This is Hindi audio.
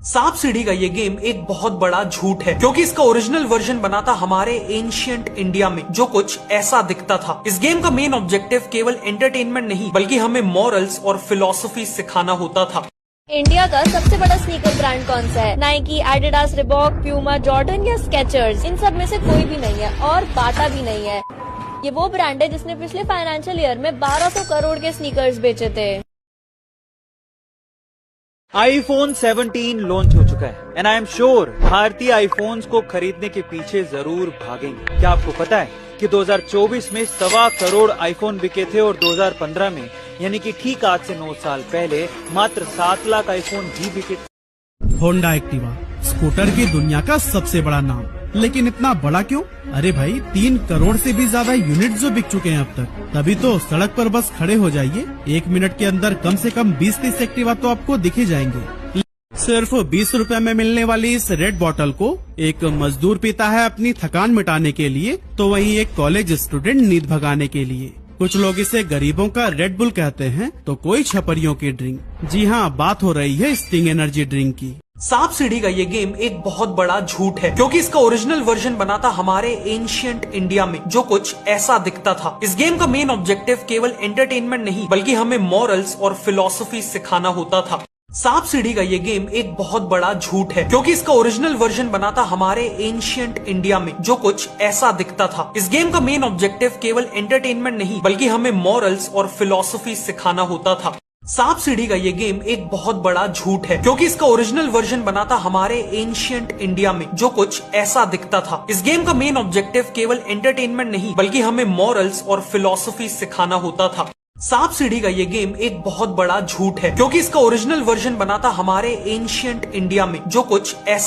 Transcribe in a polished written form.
सांप सीढ़ी का ये गेम एक बहुत बड़ा झूठ है, क्योंकि इसका ओरिजिनल वर्जन बना था हमारे एंशियंट इंडिया में, जो कुछ ऐसा दिखता था। इस गेम का मेन ऑब्जेक्टिव केवल एंटरटेनमेंट नहीं, बल्कि हमें मॉरल्स और फिलॉसफी सिखाना होता था। इंडिया का सबसे बड़ा स्नीकर ब्रांड कौन सा है? Nike, Adidas, Reebok, Puma, Jordan या स्केचर्स? इन सब में से कोई भी नहीं है और बाटा भी नहीं है। ये वो ब्रांड है जिसने पिछले फाइनेंशियल ईयर में 1200 करोड़ के स्नीकर्स बेचे थे। iPhone 17 लॉन्च हो चुका है एंड आई एम श्योर भारतीय आईफोन्स को खरीदने के पीछे जरूर भागेंगे। क्या आपको पता है कि 2024 में 1.25 करोड़ आईफोन बिके थे और 2015 में, यानी कि ठीक आज से 9 साल पहले, मात्र 7 लाख आईफोन ही बिके थे। होंडा एक्टिवा स्कूटर की दुनिया का सबसे बड़ा नाम, लेकिन इतना बड़ा क्यों? अरे भाई 3 करोड़ से भी ज्यादा यूनिट जो बिक चुके हैं अब तक। तभी तो सड़क पर बस खड़े हो जाइए, 1 मिनट के अंदर कम से कम 20-30 एक्टिवा तो आपको दिख ही जाएंगे। सिर्फ 20 रुपए में मिलने वाली इस रेड बॉटल को एक मजदूर पीता है अपनी थकान मिटाने के लिए, तो वहीं एक कॉलेज स्टूडेंट नींद भगाने के लिए। कुछ लोग इसे गरीबों का रेड बुल कहते हैं, तो कोई छपरियों की ड्रिंक। जी हाँ, बात हो रही है स्टिंग एनर्जी ड्रिंक की। सांप सीढ़ी का ये गेम एक बहुत बड़ा झूठ है, क्योंकि इसका ओरिजिनल वर्जन बना था हमारे एंशियंट इंडिया में, जो कुछ ऐसा दिखता था। इस गेम का मेन ऑब्जेक्टिव केवल एंटरटेनमेंट नहीं, बल्कि हमें मॉरल्स और फिलॉसफी सिखाना होता था। सांप सीढ़ी का ये गेम एक बहुत बड़ा झूठ है, क्योंकि इसका ओरिजिनल वर्जन बना था हमारे एंशियंट इंडिया में, जो कुछ ऐसा दिखता था। इस गेम का मेन ऑब्जेक्टिव केवल एंटरटेनमेंट नहीं, बल्कि हमें मॉरल्स और फिलॉसफी सिखाना होता था। सांप सीढ़ी का ये गेम एक बहुत बड़ा झूठ है, क्योंकि इसका ओरिजिनल वर्जन बना था हमारे एंशियंट इंडिया में, जो कुछ ऐसा दिखता था। इस गेम का मेन ऑब्जेक्टिव केवल एंटरटेनमेंट नहीं, बल्कि हमें मॉरल्स और फिलॉसफी सिखाना होता था। सांप सीढ़ी का ये गेम एक बहुत बड़ा झूठ है, क्योंकि इसका ओरिजिनल वर्जन बना था हमारे एंशियंट इंडिया में, जो कुछ ऐसा